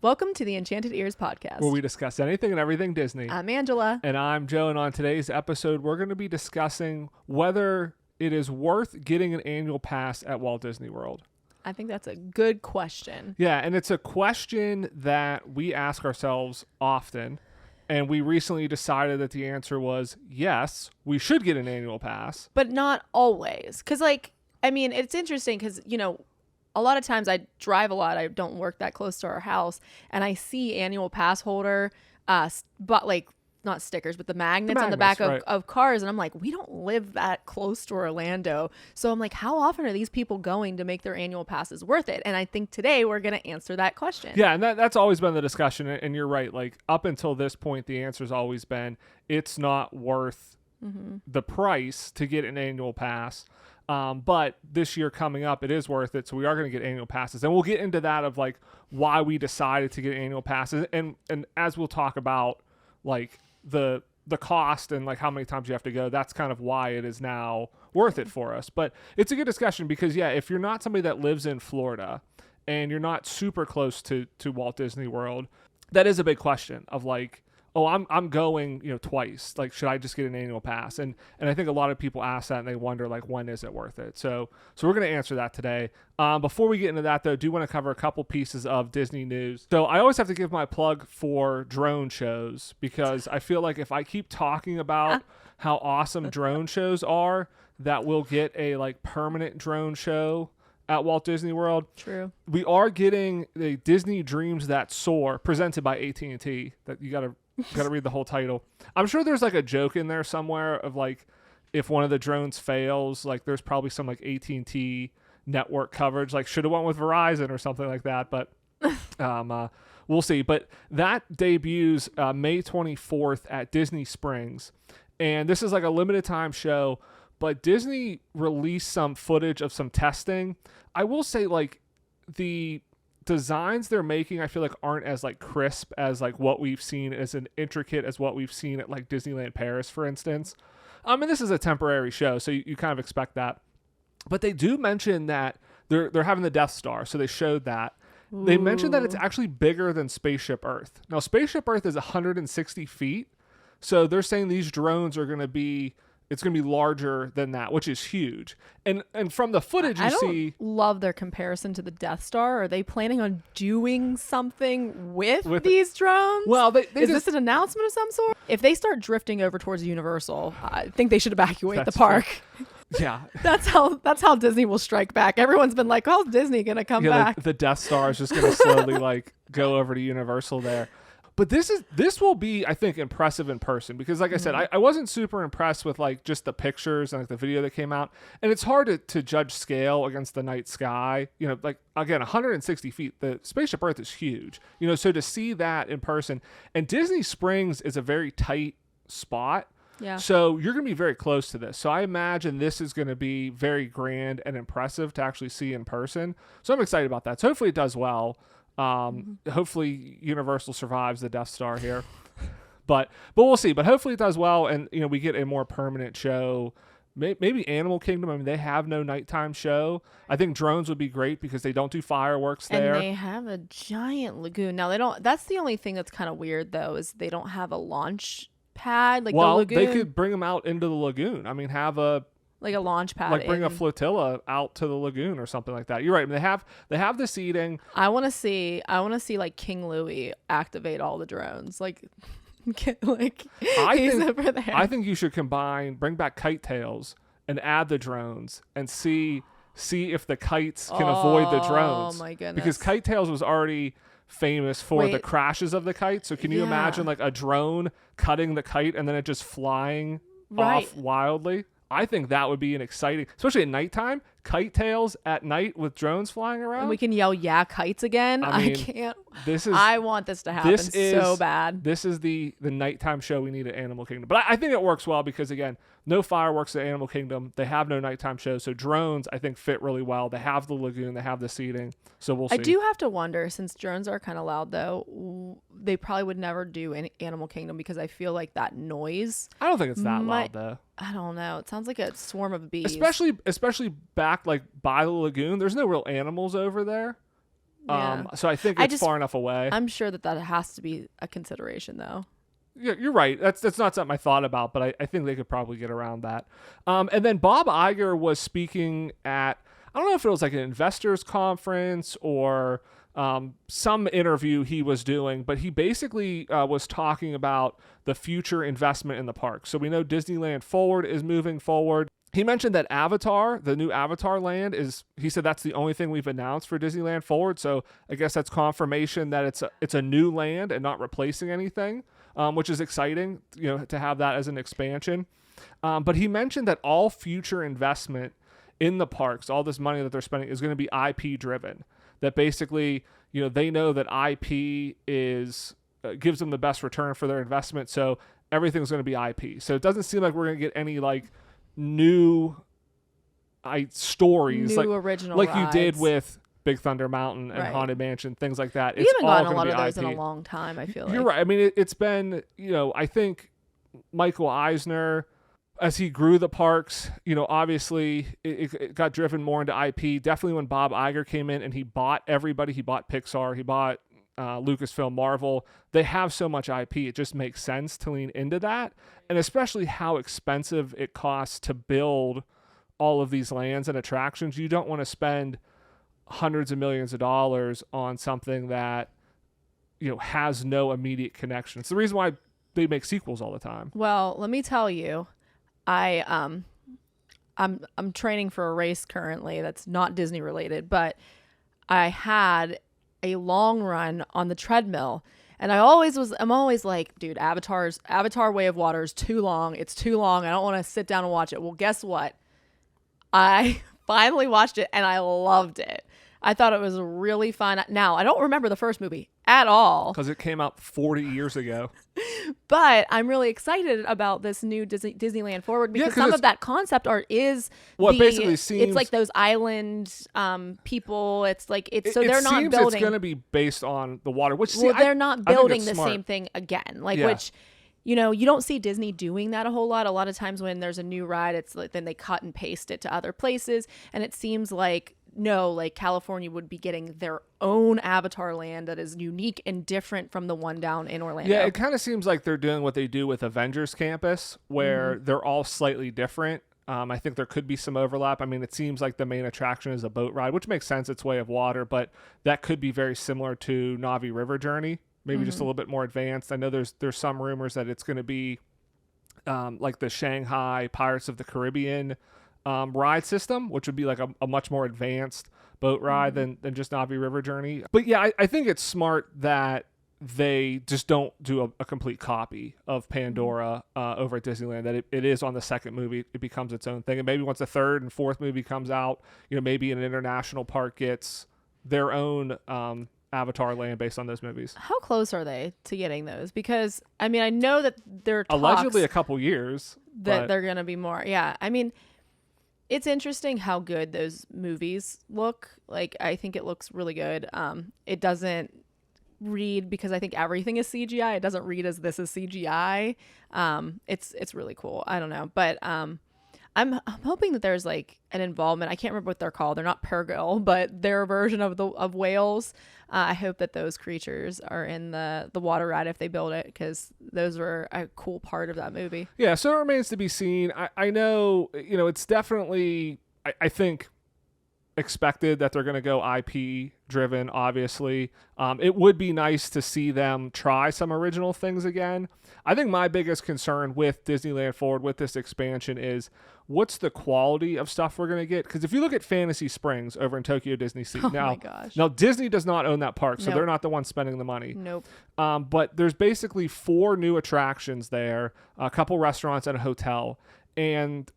Welcome to the Enchanted Ears podcast, where we discuss anything and everything Disney. I'm Angela. And I'm Joe, and on today's episode, we're going to be discussing whether it is worth getting an annual pass at Walt Disney World. I think that's a good question. Yeah, and it's a question that we ask ourselves often, and we recently decided that the answer was yes, we should get an annual pass. But not always. Because, it's interesting because, a lot of times I drive a lot. I don't work that close to our house. And I see annual pass holder, but not stickers, but the magnets on the back of cars. And I'm like, we don't live that close to Orlando. So I'm like, how often are these people going to make their annual passes worth it? And I think today we're going to answer that question. Yeah, and that's always been the discussion. And you're right. Like up until this point, the answer's always been it's not worth the price to get an annual pass. But this year coming up, it is worth it. So we are going to get annual passes, and we'll get into that of like why we decided to get annual passes. And as we'll talk about like the cost and like how many times you have to go, that's kind of why it is now worth it for us. But it's a good discussion because if you're not somebody that lives in Florida and you're not super close to Walt Disney World, that is a big question of like, oh, I'm going, twice. Like, should I just get an annual pass? And I think a lot of people ask that and they wonder like, when is it worth it? So we're going to answer that today. Before we get into that though, I do want to cover a couple pieces of Disney news. So I always have to give my plug for drone shows because I feel like if I keep talking about how awesome drone shows are, that we'll get a like permanent drone show at Walt Disney World. True. We are getting the Disney Dreams That Soar presented by AT&T. That you got to read the whole title. I'm sure there's like a joke in there somewhere of like if one of the drones fails, like there's probably some like AT&T network coverage, like should have went with Verizon or something like that. But we'll see. But that debuts May 24th at Disney Springs, and this is like a limited time show. But Disney released some footage of some testing. I will say like the designs they're making, I feel like aren't as like crisp as like what we've seen, as an intricate as what we've seen at like Disneyland Paris, for instance. And this is a temporary show, so you kind of expect that. But they do mention that they're having the Death Star, so they showed that. Ooh. They mentioned that it's actually bigger than Spaceship Earth. Now, Spaceship Earth is 160 feet, so they're saying these drones are going to be... It's going to be larger than that, which is huge. And from the footage I see... love their comparison to the Death Star. Are they planning on doing something with these drones? Well, is this an announcement of some sort? If they start drifting over towards Universal, I think they should evacuate the park. True. Yeah. That's how Disney will strike back. Everyone's been like, how's Disney going to come back? The Death Star is just going to slowly like go over to Universal there. But this will be, I think, impressive in person because, like I said, I wasn't super impressed with like just the pictures and like the video that came out, and it's hard to judge scale against the night sky. Like again, 160 feet. The Spaceship Earth is huge. So to see that in person, and Disney Springs is a very tight spot. Yeah. So you're going to be very close to this. So I imagine this is going to be very grand and impressive to actually see in person. So I'm excited about that. So hopefully it does well. Hopefully Universal survives the Death Star here, but we'll see. But hopefully it does well, and we get a more permanent show. Maybe Animal Kingdom. I mean, they have no nighttime show. I think drones would be great because they don't do fireworks there, and they have a giant lagoon. Now they don't. That's the only thing that's kind of weird though, is they don't have a launch pad the lagoon. They could bring them out into the lagoon. I mean, have a launch pad, like bring a flotilla out to the lagoon or something like that. You're right. I mean, they have the seating. I want to see like King Louie activate all the drones. I think you should bring back kite tails and add the drones and see if the kites can avoid the drones. Oh my goodness! Because kite tails was already famous for the crashes of the kite. So can you imagine like a drone cutting the kite and then it just flying off wildly? I think that would be an exciting, especially at nighttime, kite tails at night with drones flying around. And we can yell, yeah, kites again. I can't. I want this to happen so bad. This is the nighttime show we need at Animal Kingdom. But I think it works well because, again, no fireworks at Animal Kingdom. They have no nighttime shows. So drones, I think, fit really well. They have the lagoon. They have the seating. So we'll see. I do have to wonder, since drones are kind of loud, though, they probably would never do any Animal Kingdom because I feel like that noise. I don't think it's that loud, though. I don't know. It sounds like a swarm of bees. Especially back like by the lagoon. There's no real animals over there. Yeah. So I think I it's just- far enough away. I'm sure that has to be a consideration, though. Yeah, you're right. That's not something I thought about, but I think they could probably get around that. And then Bob Iger was speaking at, I don't know if it was like an investors conference or some interview he was doing, but he basically was talking about the future investment in the park. So we know Disneyland Forward is moving forward. He mentioned that Avatar, the new Avatar land, he said that's the only thing we've announced for Disneyland Forward. So I guess that's confirmation that it's a new land and not replacing anything, which is exciting, to have that as an expansion. But he mentioned that all future investment in the parks, all this money that they're spending, is going to be IP driven. That basically, they know that IP gives them the best return for their investment. So everything's going to be IP. So it doesn't seem like we're going to get any new stories, New original like rides. you did with Big Thunder Mountain and Right. Haunted Mansion, things like that. We It's haven't all gotten a gonna lot be of those in IP. a long time, I feel like. You're right. I mean, it's been, I think Michael Eisner, as he grew the parks, obviously it got driven more into IP. Definitely when Bob Iger came in and he bought everybody, he bought Pixar, he bought Lucasfilm, Marvel. They have so much IP, it just makes sense to lean into that. And especially how expensive it costs to build all of these lands and attractions. You don't want to spend hundreds of millions of dollars on something that has no immediate connection. It's the reason why they make sequels all the time. Well, let me tell you, I'm training for a race currently that's not Disney related, but I had a long run on the treadmill, and I'm always like, dude, Avatar Way of Water is too long. It's too long. I don't want to sit down and watch it. Well, guess what? I finally watched it and I loved it. I thought it was really fun. Now, I don't remember the first movie at all, because it came out 40 years ago. but I'm really excited about this new Disneyland Forward because 'cause some it's- of that concept art is Well, it basically it's seems like those island people. It's like it they're not seems building. it's going to be based on the water, which They're not I think building it's the smart. same thing again. Like Yeah. which. You don't see Disney doing that a whole lot. A lot of times when there's a new ride, it's like then they cut and paste it to other places. And it seems like, no, like California would be getting their own Avatar land that is unique and different from the one down in Orlando. Yeah, it kind of seems like they're doing what they do with Avengers Campus, where Mm-hmm. they're all slightly different. I think there could be some overlap. I mean, it seems like the main attraction is a boat ride, which makes sense. It's Way of Water, but that could be very similar to Navi River Journey. Maybe just a little bit more advanced. I know there's some rumors that it's going to be like the Shanghai Pirates of the Caribbean ride system, which would be like a much more advanced boat ride than just Navi River Journey. But yeah, I think it's smart that they just don't do a complete copy of Pandora over at Disneyland, that it is on the second movie, it becomes its own thing. And maybe once the third and fourth movie comes out, maybe an international park gets their own Avatar land based on those movies. How close are they to getting those? Because I mean, I know that they're Allegedly a couple years that but they're gonna be more. Yeah, I mean, it's interesting how good those movies look. Like, I think it looks really good. It doesn't read, because I think everything is CGI. It doesn't read as this is CGI. It's really cool. I don't know, but I'm hoping that there's like an involvement. I can't remember what they're called. They're not Purrgil, but their version of whales. I hope that those creatures are in the water ride if they build it, because those were a cool part of that movie. Yeah, so it remains to be seen. I know, it's definitely, I think, expected that they're going to go IP driven, obviously. It would be nice to see them try some original things again. I think my biggest concern with Disneyland Forward, with this expansion, is what's the quality of stuff we're going to get? Because if you look at Fantasy Springs over in Tokyo Disney Sea, My gosh. now Disney does not own that park, so Nope. they're not the ones spending the money. Nope. But there's basically 4 new attractions there, a couple restaurants and a hotel. And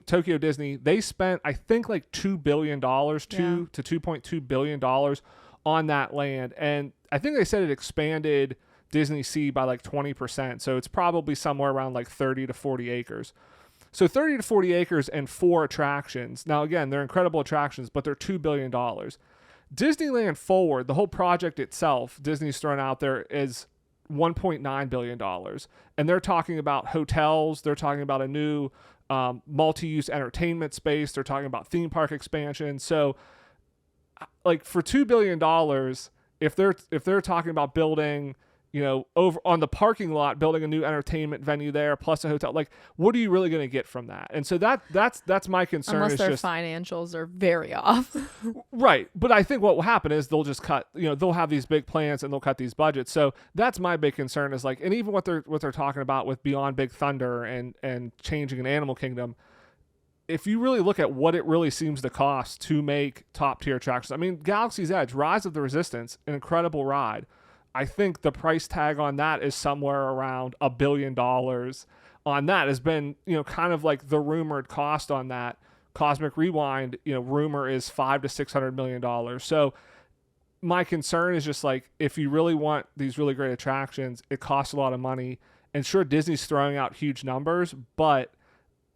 Tokyo Disney, they spent, I think, like $2 billion, to $2.2 billion on that land. And I think they said it expanded Disney Sea by like 20%. So it's probably somewhere around like 30 to 40 acres. So 30 to 40 acres and 4 attractions. Now, again, they're incredible attractions, but they're $2 billion. Disneyland Forward, the whole project itself, Disney's thrown out there, is $1.9 billion. And they're talking about hotels. They're talking about a new multi-use entertainment space. They're talking about theme park expansion. So like for $2 billion, if they're talking about building, over on the parking lot, building a new entertainment venue there plus a hotel, like what are you really going to get from that? And so that's my concern. Unless is their just financials are very off. right. But I think what will happen is they'll just cut, they'll have these big plans and they'll cut these budgets. So that's my big concern is like, and even what they're talking about with Beyond Big Thunder and changing an Animal Kingdom, if you really look at what it really seems to cost to make top tier attractions, I mean, Galaxy's Edge, Rise of the Resistance, an incredible ride. I think the price tag on that is somewhere around $1 billion. On that has been, kind of like the rumored cost on that. Cosmic Rewind, rumor is $500 to $600 million. So my concern is just like, if you really want these really great attractions, it costs a lot of money. And sure, Disney's throwing out huge numbers, but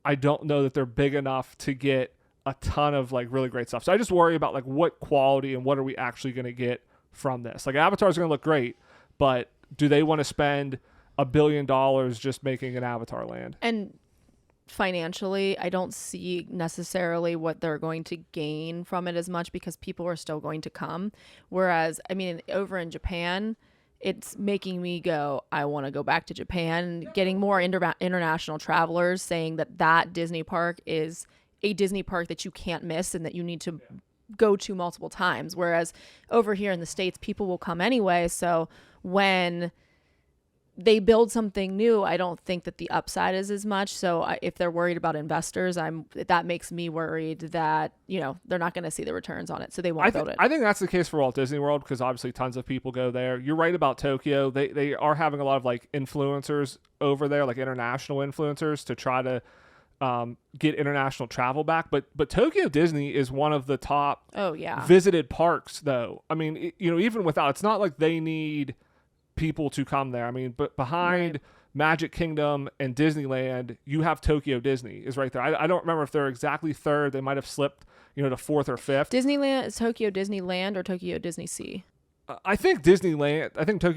I don't know that they're big enough to get a ton of like really great stuff. So I just worry about like what quality and what are we actually going to get from this. Like Avatar's going to look great, but do they want to spend $1 billion just making an Avatar land? And financially, I don't see necessarily what they're going to gain from it as much because people are still going to come. Whereas, I mean, over in Japan, it's making me go, I want to go back to Japan, getting more international travelers saying that Disney park is a Disney park that you can't miss and that you need to go to multiple times. Whereas over here in the States, people will come anyway. So when they build something new, I don't think that the upside is as much. So if they're worried about investors, that makes me worried that, they're not going to see the returns on it. So they won't build it. I think that's the case for Walt Disney World because obviously tons of people go there. You're right about Tokyo. They are having a lot of like influencers over there, like international influencers to try to get international travel back. But Tokyo Disney is one of the top visited parks though. I mean, even without, it's not like they need people to come there. I mean, but behind Magic Kingdom and Disneyland, you have Tokyo Disney is right there. I don't remember if they're exactly third. They might have slipped, to fourth or fifth. Disneyland is Tokyo Disneyland or Tokyo Disney Sea? I think Tokyo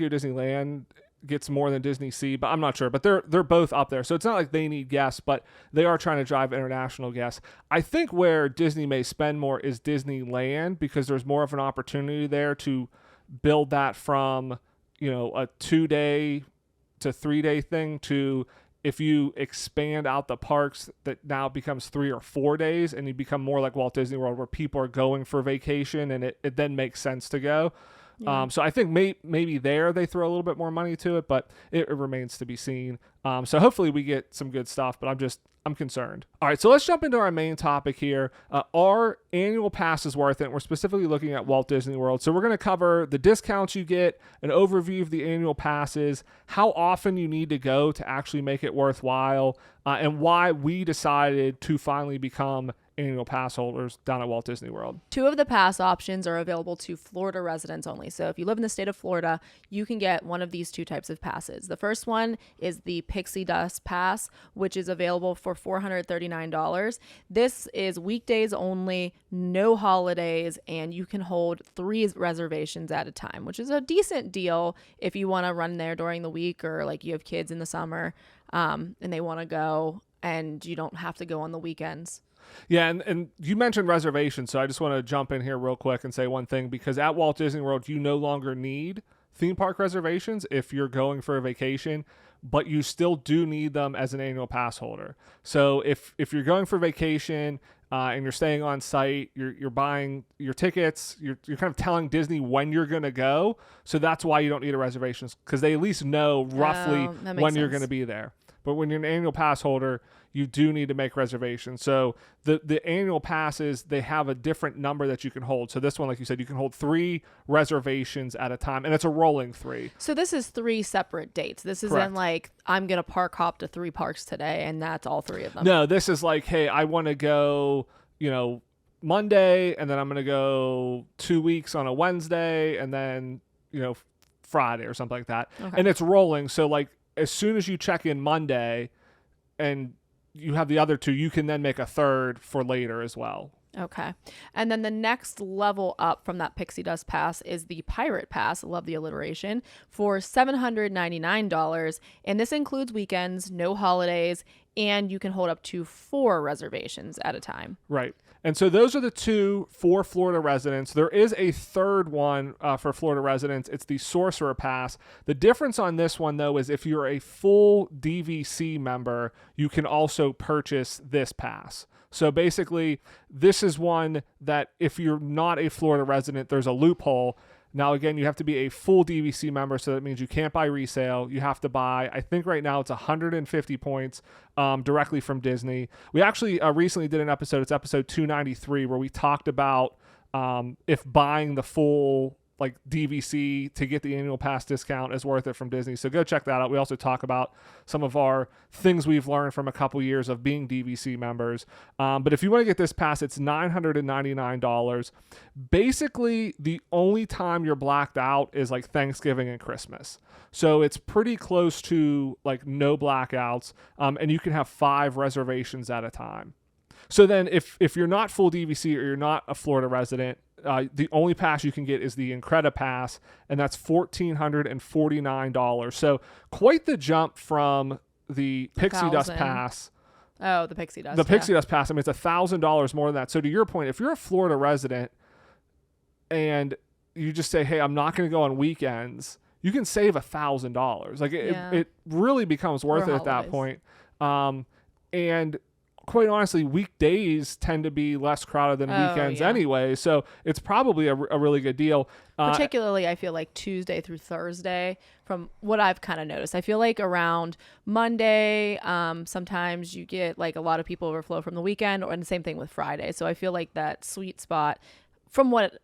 Disneyland gets more than Disney Sea, but I'm not sure. But they're both up there. So it's not like they need guests, but they are trying to drive international guests. I think where Disney may spend more is Disneyland because there's more of an opportunity there to build that from, a 2-day to 3-day thing to if you expand out the parks that now becomes 3 or 4 days and you become more like Walt Disney World where people are going for vacation and it then makes sense to go. Yeah. So I think maybe there they throw a little bit more money to it, but it remains to be seen. So hopefully we get some good stuff, but I'm concerned. All right, so let's jump into our main topic here. Are annual passes worth it? We're specifically looking at Walt Disney World. So we're going to cover the discounts you get, an overview of the annual passes, how often you need to go to actually make it worthwhile, and why we decided to finally become annual pass holders down at Walt Disney World. 2 of the pass options are available to Florida residents only. So if you live in the state of Florida, you can get one of these 2 types of passes. The first one is the Pixie Dust Pass, which is available for $439. This is weekdays only, no holidays, and you can hold 3 reservations at a time, which is a decent deal if you want to run there during the week or like you have kids in the summer and they want to go and you don't have to go on the weekends. Yeah, and you mentioned reservations, so I just want to jump in here real quick and say one thing, because at Walt Disney World, you no longer need theme park reservations if you're going for a vacation, but you still do need them as an annual pass holder. So if you're going for vacation and you're staying on site, you're buying your tickets, you're kind of telling Disney when you're going to go, so that's why you don't need a reservation, because they at least know roughly when you're going to be there. But when you're an annual pass holder, you do need to make reservations. So the annual passes, they have a different number that you can hold. So this one, like you said, you can hold 3 reservations at a time, and it's a rolling 3. So this is 3 separate dates. This isn't like I'm going to park hop to 3 parks today, and that's all 3 of them. No, this is like, hey, I want to go, Monday, and then I'm going to go 2 weeks on a Wednesday, and then, Friday or something like that. Okay. And it's rolling. So like as soon as you check in Monday and you have the other 2, you can then make a 3rd for later as well. Okay. And then the next level up from that Pixie Dust Pass is the Pirate Pass, love the alliteration, for $799. And this includes weekends, no holidays, and you can hold up to 4 reservations at a time. Right. And so those are the 2 for Florida residents. There is a third one for Florida residents. It's the Sorcerer Pass. The difference on this one, though, is if you're a full DVC member, you can also purchase this pass. So basically, this is one that if you're not a Florida resident, there's a loophole. Now, again, you have to be a full DVC member, so that means you can't buy resale. You have to buy, I think right now it's 150 points directly from Disney. We actually recently did an episode, it's episode 293, where we talked about if buying the full like DVC to get the annual pass discount is worth it from Disney. So go check that out. We also talk about some of our things we've learned from a couple years of being DVC members. But if you want to get this pass, it's $999. Basically, the only time you're blacked out is like Thanksgiving and Christmas. So it's pretty close to like no blackouts. And you can have 5 reservations at a time. So then if you're not full DVC or you're not a Florida resident, the only pass you can get is the Incredi Pass, and that's $1,449. So quite the jump from the Pixie Dust Pass. Oh, the Pixie Dust. The Pixie Dust Pass. I mean, it's $1,000 more than that. So to your point, if you're a Florida resident and you just say, hey, I'm not going to go on weekends, you can save $1,000. Like it really becomes worth it at that point. And quite honestly, weekdays tend to be less crowded than weekends anyway. So it's probably a really good deal. Particularly, I feel like Tuesday through Thursday, from what I've kind of noticed. I feel like around Monday, sometimes you get like a lot of people overflow from the weekend, and the same thing with Friday. So I feel like that sweet spot, from what it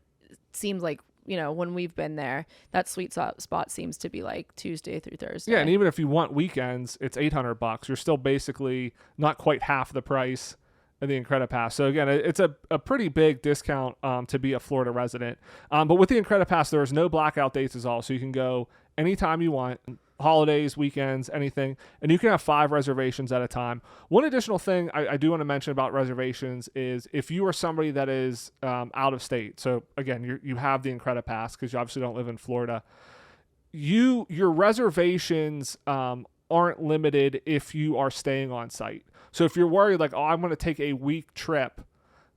seems like, you know, when we've been there, that sweet spot seems to be like Tuesday through Thursday. Yeah, and even if you want weekends, it's $800. You're still basically not quite half the price of the Incredi Pass. So again, it's a pretty big discount to be a Florida resident. But with the Incredi Pass, there's no blackout dates at all, so you can go anytime you want. Holidays, weekends, anything, and you can have 5 reservations at a time. One additional thing I do want to mention about reservations is if you are somebody that is out of state, so again, you have the Incredi Pass because you obviously don't live in Florida, your reservations aren't limited if you are staying on site. So if you're worried like, oh, I'm going to take a week trip,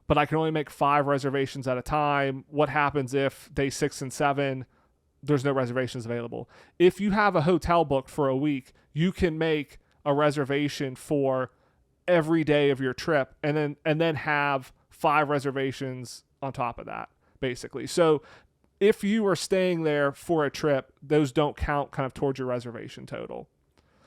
but I can only make 5 reservations at a time, what happens if day 6 and 7 there's no reservations available? If you have a hotel booked for a week, you can make a reservation for every day of your trip and then have 5 reservations on top of that, basically. So if you are staying there for a trip, those don't count kind of towards your reservation total.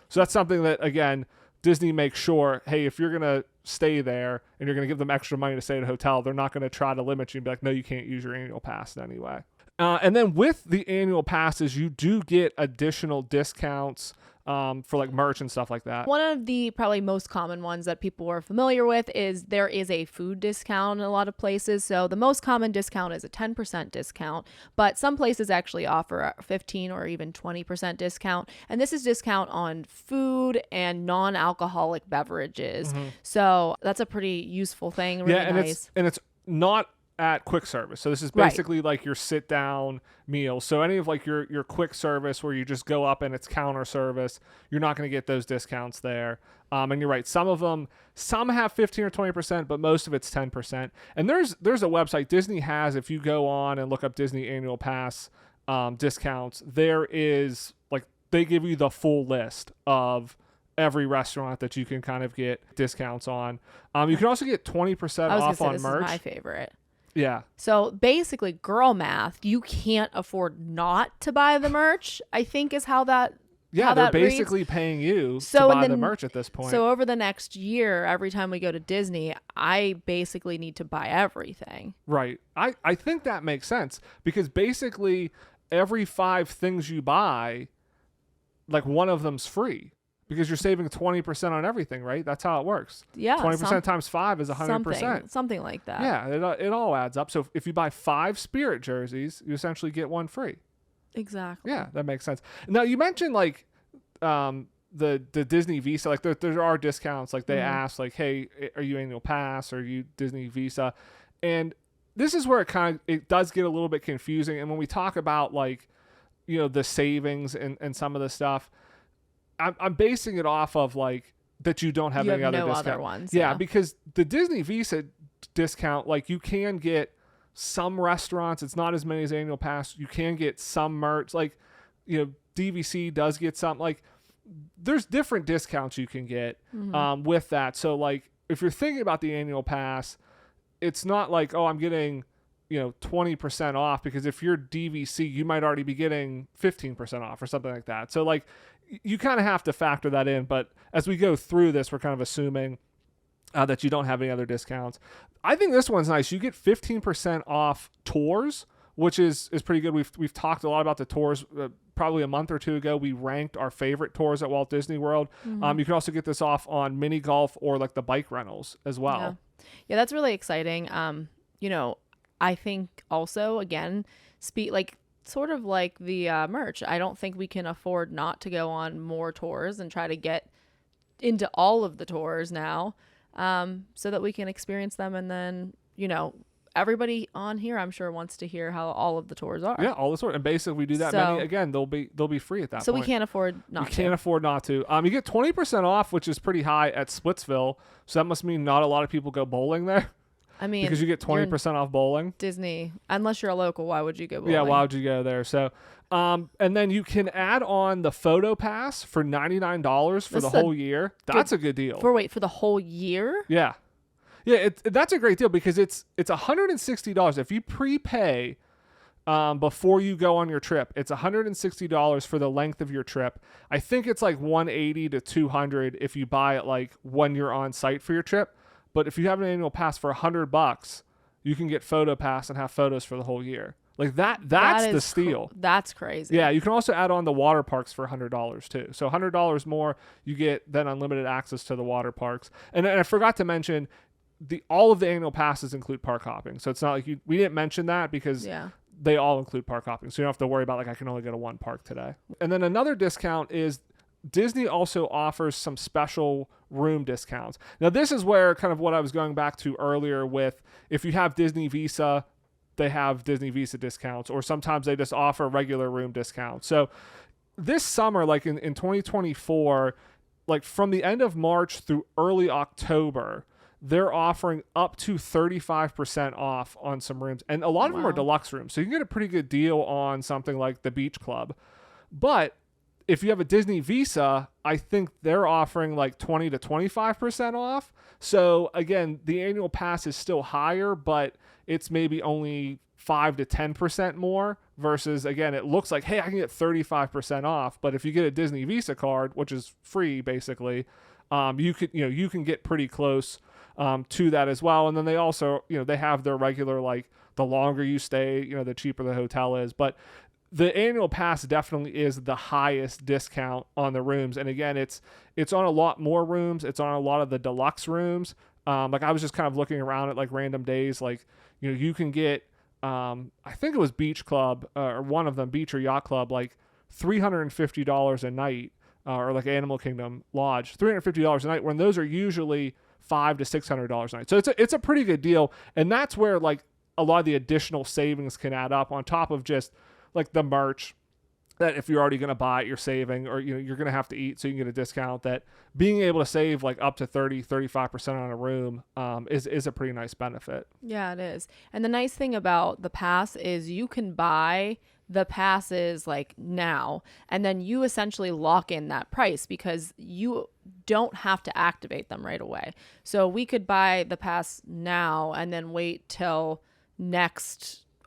So that's something that, again, Disney makes sure, hey, if you're going to stay there and you're going to give them extra money to stay at a hotel, they're not going to try to limit you and be like, no, you can't use your annual pass anyway. And then with the annual passes, you do get additional discounts for like merch and stuff like that. One of the probably most common ones that people are familiar with is there is a food discount in a lot of places. So the most common discount is a 10% discount, but some places actually offer a 15 or even 20% discount. And this is discount on food and non-alcoholic beverages. Mm-hmm. So that's a pretty useful thing. Really nice. And it's not at quick service. So this is basically like your sit down meal. So any of like your quick service where you just go up and it's counter service, you're not going to get those discounts there. And you're right. Some have 15 or 20%, but most of it's 10%. And there's a website Disney has, if you go on and look up Disney annual pass discounts, there is like, they give you the full list of every restaurant that you can kind of get discounts on. You can also get 20% off on merch. This is my favorite. Yeah. So basically, girl math, you can't afford not to buy the merch, I think is how that they're basically reads. Paying you to buy the merch at this point. So over the next year, every time we go to Disney, I basically need to buy everything. Right. I think that makes sense because basically every 5 things you buy, like one of them's free. Because you're saving 20% on everything, right? That's how it works. Yeah. 20% times 5 is 100%. Something like that. Yeah, it all adds up. So if you buy 5 Spirit jerseys, you essentially get 1 free. Exactly. Yeah, that makes sense. Now, you mentioned like the Disney Visa. Like there are discounts. Like they ask like, hey, are you annual pass? Or are you Disney Visa? And this is where it does get a little bit confusing. And when we talk about like, you know, the savings and some of the stuff, I'm basing it off of like that you don't have You any have other no discount. other ones. Yeah, because the Disney Visa discount, like you can get some restaurants. It's not as many as annual pass. You can get some merch. Like, you know, DVC does get some. Like, there's different discounts you can get with that. So like, if you're thinking about the annual pass, it's not like, oh, I'm getting, you know, 20% off, because if you're DVC, you might already be getting 15% off or something like that. So like, you kind of have to factor that in. But as we go through this, we're kind of assuming that you don't have any other discounts. I think this one's nice. You get 15% off tours, which is pretty good. We've talked a lot about the tours. Probably a month or two ago, we ranked our favorite tours at Walt Disney World. You can also get this off on mini golf or like the bike rentals as well. Yeah, that's really exciting. You know, I think also, again, sort of like the merch, I don't think we can afford not to go on more tours and try to get into all of the tours now, so that we can experience them. And then, you know, everybody on here, I'm sure, wants to hear how all of the tours are. Yeah, all the tours. And basically, we do that many, again, they'll be free at that point. So we can't afford not to. You can't afford not to. You get 20% off, which is pretty high at Splitsville. So that must mean not a lot of people go bowling there. I mean, because you get 20% off bowling. Disney, unless you're a local, why would you go bowling? Yeah, why would you go there? So, and then you can add on the photo pass for $99 for the whole year. That's a good deal. For the whole year? Yeah. Yeah, that's a great deal, because it's $160 if you prepay before you go on your trip. It's $160 for the length of your trip. I think it's like $180 to $200 if you buy it like when you're on site for your trip. But if you have an annual pass for $100, you can get photo pass and have photos for the whole year. Like that's the steal. That's crazy. Yeah, you can also add on the water parks for $100 too. So $100 more, you get then unlimited access to the water parks. And I forgot to mention, all of the annual passes include park hopping. So it's not like we didn't mention that because they all include park hopping. So you don't have to worry about like, I can only go to one park today. And then another discount is Disney also offers some special room discounts. Now this is where kind of what I was going back to earlier with, if you have Disney Visa, they have Disney Visa discounts, or sometimes they just offer regular room discounts. So this summer, like in 2024, like from the end of March through early October, they're offering up to 35% off on some rooms. And a lot of them are deluxe rooms. So you can get a pretty good deal on something like the Beach Club. But if you have a Disney Visa, I think they're offering like 20 to 25% off. So again, the annual pass is still higher, but it's maybe only 5 to 10% more versus, again, it looks like, hey, I can get 35% off. But if you get a Disney Visa card, which is free basically, you can get pretty close to that as well. And then they also, they have their regular, like the longer you stay, the cheaper the hotel is. But the annual pass definitely is the highest discount on the rooms. And again, it's on a lot more rooms. It's on a lot of the deluxe rooms. Like I was just kind of looking around at like random days, like, you can get, I think it was Beach Club or one of them, Beach or Yacht Club, like $350 a night, or like Animal Kingdom Lodge, $350 a night, when those are usually $500 to $600 a night. So it's a pretty good deal. And that's where like a lot of the additional savings can add up on top of just like the merch that if you're already going to buy it, you're saving, or you're going to have to eat so you can get a discount. That being able to save like up to 30-35% on a room is a pretty nice benefit. Yeah, it is. And the nice thing about the pass is you can buy the passes like now, and then you essentially lock in that price because you don't have to activate them right away. So we could buy the pass now and then wait till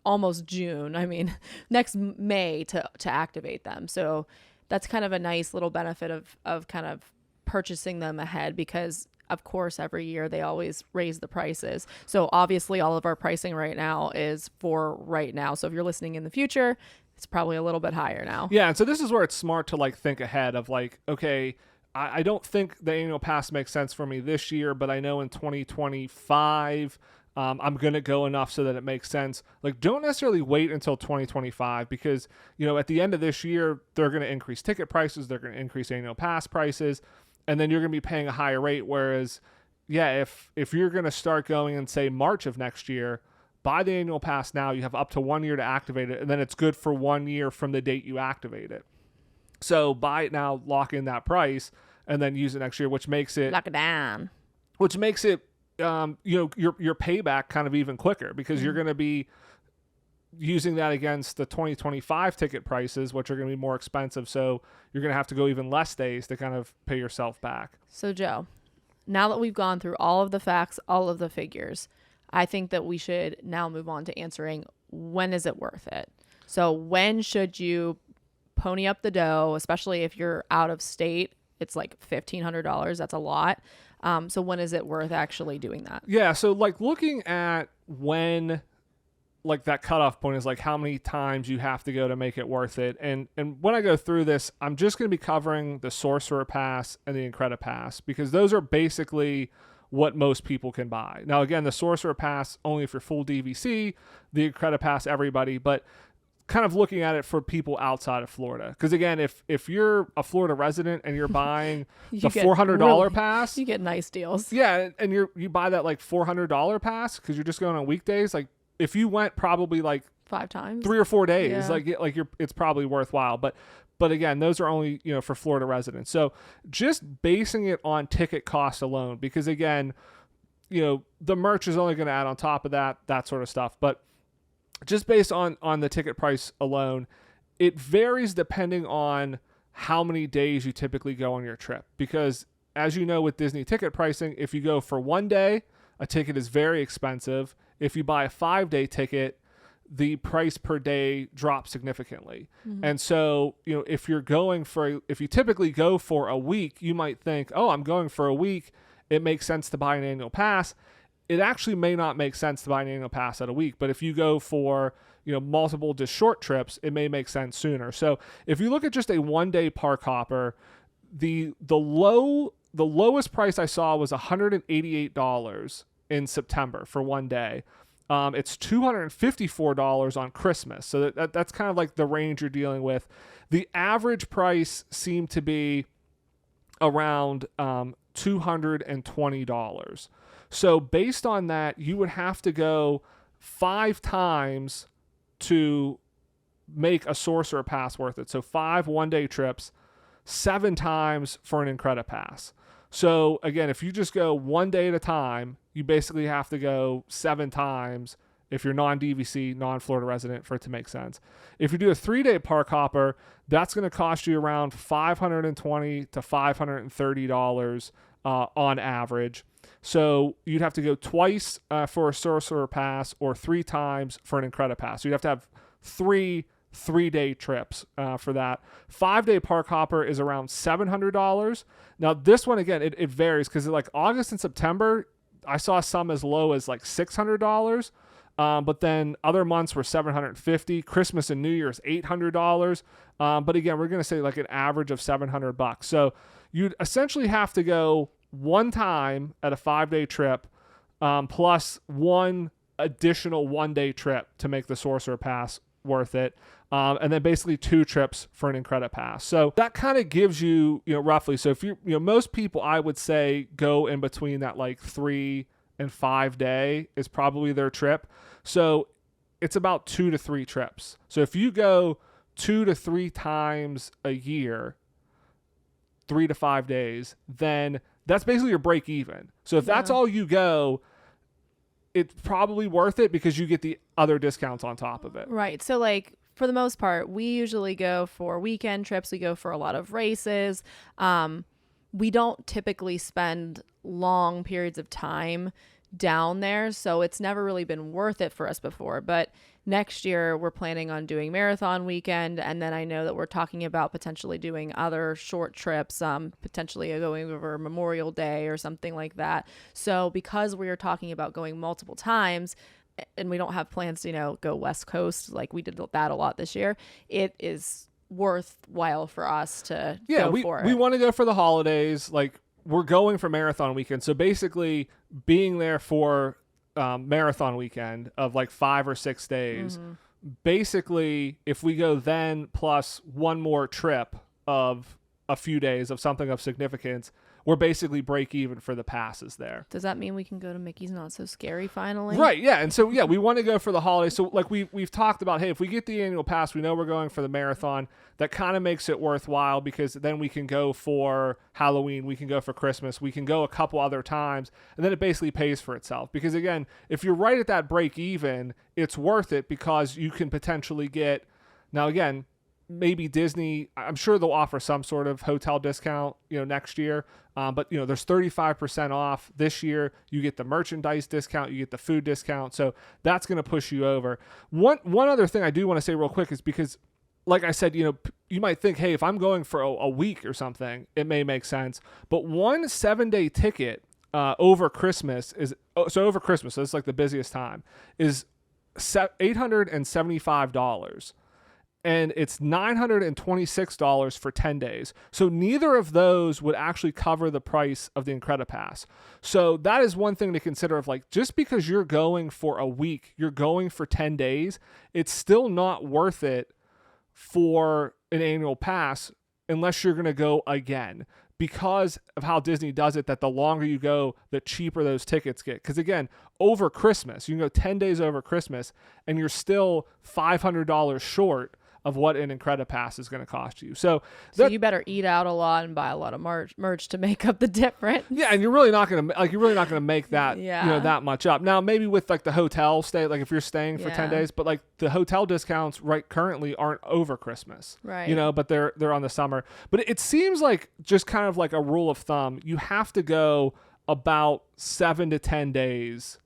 almost June. I mean, next May to activate them. So that's kind of a nice little benefit of kind of purchasing them ahead, because of course every year they always raise the prices. So obviously all of our pricing right now is for right now. So if you're listening in the future, it's probably a little bit higher now. Yeah. And so this is where it's smart to like think ahead of like, okay, I don't think the annual pass makes sense for me this year, but I know in 2025, I'm going to go enough so that it makes sense. Like, don't necessarily wait until 2025 because, at the end of this year, they're going to increase ticket prices. They're going to increase annual pass prices, and then you're going to be paying a higher rate. Whereas, yeah, if you're going to start going in, say, March of next year, buy the annual pass now. You have up to 1 year to activate it, and then it's good for 1 year from the date you activate it. So buy it now, lock in that price, and then use it next year, which makes it Lock it down. your payback kind of even quicker, because you're going to be using that against the 2025 ticket prices, which are going to be more expensive. So you're going to have to go even less days to kind of pay yourself back. So Joe, now that we've gone through all of the facts, all of the figures, I think that we should now move on to answering, when is it worth it? So when should you pony up the dough, especially if you're out of state? It's like $1,500. That's a lot. So when is it worth actually doing that? Yeah. So like looking at when like that cutoff point is like how many times you have to go to make it worth it. And when I go through this, I'm just going to be covering the Sorcerer Pass and the Incredi Pass, because those are basically what most people can buy. Now, again, the Sorcerer Pass only if you're full DVC, the Incredi Pass everybody, but kind of looking at it for people outside of Florida. Because again, if you're a Florida resident and you're buying the $400 pass, you get nice deals. Yeah, and you buy that like $400 pass because you're just going on weekdays. Like if you went probably like 5 times, 3 or 4 days, yeah. It's probably worthwhile. But again, those are only for Florida residents. So just basing it on ticket costs alone, because again, the merch is only going to add on top of that sort of stuff. But just based on the ticket price alone, it varies depending on how many days you typically go on your trip. Because as you know, with Disney ticket pricing, if you go for 1 day, a ticket is very expensive. If you buy a 5-day ticket, the price per day drops significantly. Mm-hmm. And so, if you typically go for a week, you might think, oh, I'm going for a week, it makes sense to buy an annual pass. It actually may not make sense to buy an annual pass at a week, but if you go for, multiple just short trips, it may make sense sooner. So if you look at just a 1-day park hopper, the lowest price I saw was $188 in September for 1 day. It's $254 on Christmas. So that's kind of like the range you're dealing with. The average price seemed to be around $220. So based on that, you would have to go 5 times to make a Sorcerer Pass worth it. So 5 1-day trips, 7 times for an Incredi Pass. So again, if you just go 1 day at a time, you basically have to go 7 times if you're non-DVC, non-Florida resident, for it to make sense. If you do a 3-day park hopper, that's going to cost you around $520 to $530 on average. So you'd have to go twice for a Sorcerer Pass or 3 times for an Incredi Pass. So you'd have to have 3-day trips for that. 5-day park hopper is around $700. Now this one, again, it varies, because like August and September, I saw some as low as like $600. But then other months were $750. Christmas and New Year's $800. But again, we're going to say like an average of $700. So you'd essentially have to go 1 time at a 5-day trip, plus 1 additional 1-day trip to make the Sorcerer Pass worth it. And then basically 2 trips for an Incredi Pass. So that kind of gives you, roughly. So if most people, I would say, go in between that like 3 and 5 day is probably their trip. So it's about 2 to 3 trips. So if you go 2 to 3 times a year, 3 to 5 days, then that's basically your break even. So if that's all you go, it's probably worth it because you get the other discounts on top of it. Right. So like for the most part, we usually go for weekend trips. We go for a lot of races. We don't typically spend long periods of time down there, so it's never really been worth it for us before. But next year we're planning on doing marathon weekend, and then I know that we're talking about potentially doing other short trips, potentially going over Memorial Day or something like that. So because we are talking about going multiple times and we don't have plans to go West Coast like we did that a lot this year, it is worthwhile for us to go for it. We want to go for the holidays. Like, we're going for marathon weekend. So basically being there for marathon weekend of like 5 or 6 days, basically if we go then plus 1 more trip of a few days of something of significance, we're basically break even for the passes there. Does that mean we can go to Mickey's Not So Scary finally? Right, yeah. And so, yeah, we want to go for the holiday. So, like, we've talked about, hey, if we get the annual pass, we know we're going for the marathon. That kind of makes it worthwhile because then we can go for Halloween, we can go for Christmas, we can go a couple other times, and then it basically pays for itself. Because, again, if you're right at that break even, it's worth it because you can potentially get, now, again, maybe Disney, I'm sure they'll offer some sort of hotel discount, next year. But, there's 35% off this year. You get the merchandise discount, you get the food discount. So that's going to push you over. One other thing I do want to say real quick is because, like I said, you might think, hey, if I'm going for a week or something, it may make sense. But one 7-day ticket over Christmas over Christmas, so it's like the busiest time, is $875. And it's $926 for 10 days. So neither of those would actually cover the price of the Incredipass. So that is one thing to consider of like, just because you're going for a week, you're going for 10 days, it's still not worth it for an annual pass unless you're going to go again. Because of how Disney does it, that the longer you go, the cheaper those tickets get. Because again, over Christmas, you can go 10 days over Christmas and you're still $500 short of what an Incredipass is going to cost you. So you better eat out a lot and buy a lot of merch to make up the difference. Yeah, and you're really not going to make that that much up. Now maybe with like the hotel stay, like if you're staying for 10 days, but like the hotel discounts right currently aren't over Christmas. Right. But they're on the summer. But it seems like just kind of like a rule of thumb, you have to go about 7 to 10 days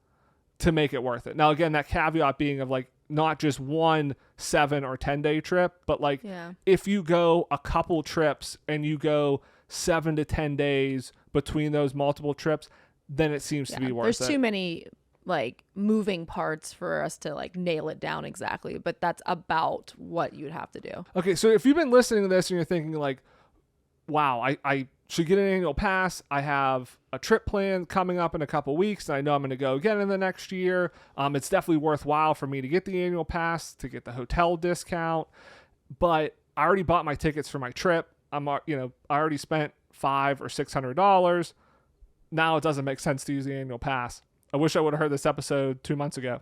to make it worth it. Now again, that caveat being of like not just one 7 or 10 day trip, but like if you go a couple trips and you go 7 to 10 days between those multiple trips, then it seems to be worth it. There's too many like moving parts for us to like nail it down exactly, but that's about what you'd have to do. Okay, so if you've been listening to this and you're thinking like, wow, I should get an annual pass. I have a trip plan coming up in a couple weeks, and I know I'm going to go again in the next year. It's definitely worthwhile for me to get the annual pass, to get the hotel discount. But I already bought my tickets for my trip. I already spent $500 or $600. Now it doesn't make sense to use the annual pass. I wish I would have heard this episode 2 months ago.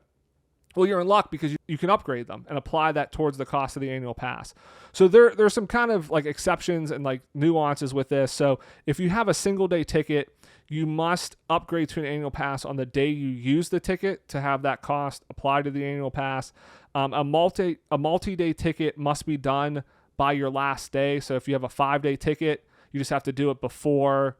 Well, you're in luck because you can upgrade them and apply that towards the cost of the annual pass. So there's some kind of like exceptions and like nuances with this. So if you have a single day ticket, you must upgrade to an annual pass on the day you use the ticket to have that cost applied to the annual pass. A multi-day ticket must be done by your last day. So if you have a 5-day ticket, you just have to do it before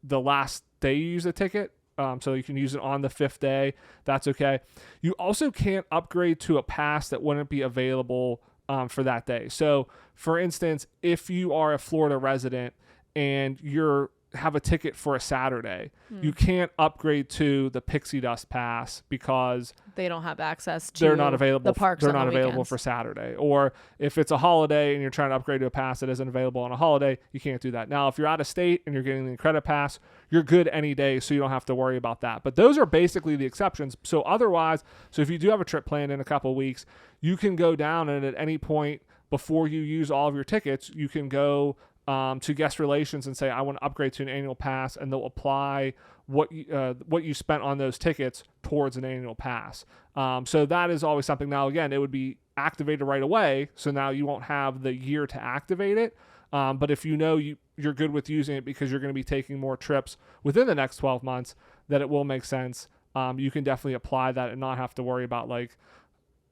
the last day you use the ticket. So you can use it on the 5th day. That's okay. You also can't upgrade to a pass that wouldn't be available for that day. So, for instance, if you are a Florida resident and you have a ticket for a Saturday, you can't upgrade to the Pixie Dust Pass because they don't have access to they're not available. The parks they're on not the available weekends. for Saturday. Or if it's a holiday and you're trying to upgrade to a pass that isn't available on a holiday, you can't do that. Now, if you're out of state and you're getting the Incredipass, you're good any day, so you don't have to worry about that. But those are basically the exceptions. So otherwise, if you do have a trip planned in a couple of weeks, you can go down and at any point before you use all of your tickets, you can go to guest relations and say, I want to upgrade to an annual pass, and they'll apply what you spent on those tickets towards an annual pass. So that is always something. Now, again, it would be activated right away, so now you won't have the year to activate it. But if you know you're good with using it because you're going to be taking more trips within the next 12 months, that it will make sense. You can definitely apply that and not have to worry about like,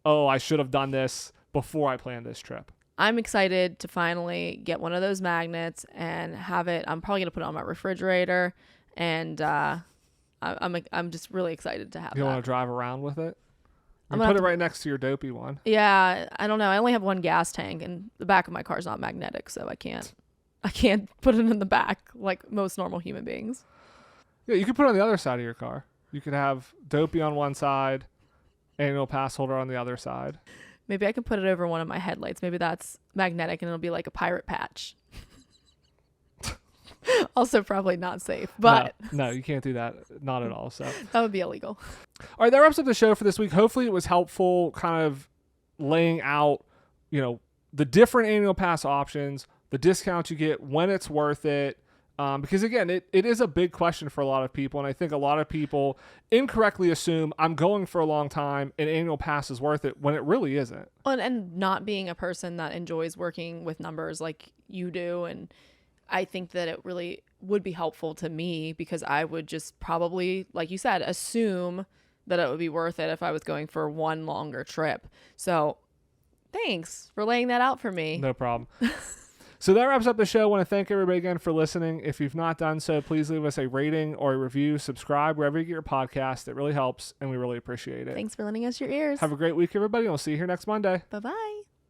oh, I should have done this before I planned this trip. I'm excited to finally get one of those magnets and have it. I'm probably going to put it on my refrigerator, and I'm just really excited to have it. You want to drive around with it? I'm put it right next to your dopey one. Yeah, I don't know. I only have one gas tank, and the back of my car is not magnetic, so I can't put it in the back like most normal human beings. Yeah, you could put it on the other side of your car. You could have dopey on one side, annual pass holder on the other side. Maybe I can put it over one of my headlights. Maybe that's magnetic and it'll be like a pirate patch. Also probably not safe, but no, you can't do that. Not at all. So that would be illegal. All right, that wraps up the show for this week. Hopefully it was helpful kind of laying out, the different annual pass options, the discounts you get, when it's worth it, Because again, it is a big question for a lot of people, and I think a lot of people incorrectly assume I'm going for a long time, an annual pass is worth it when it really isn't. And not being a person that enjoys working with numbers like you do, and I think that it really would be helpful to me because I would just probably, like you said, assume that it would be worth it if I was going for one longer trip. So thanks for laying that out for me. No problem. So that wraps up the show. I want to thank everybody again for listening. If you've not done so, please leave us a rating or a review. Subscribe wherever you get your podcast. It really helps, and we really appreciate it. Thanks for lending us your ears. Have a great week, everybody. We'll see you here next Monday. Bye-bye.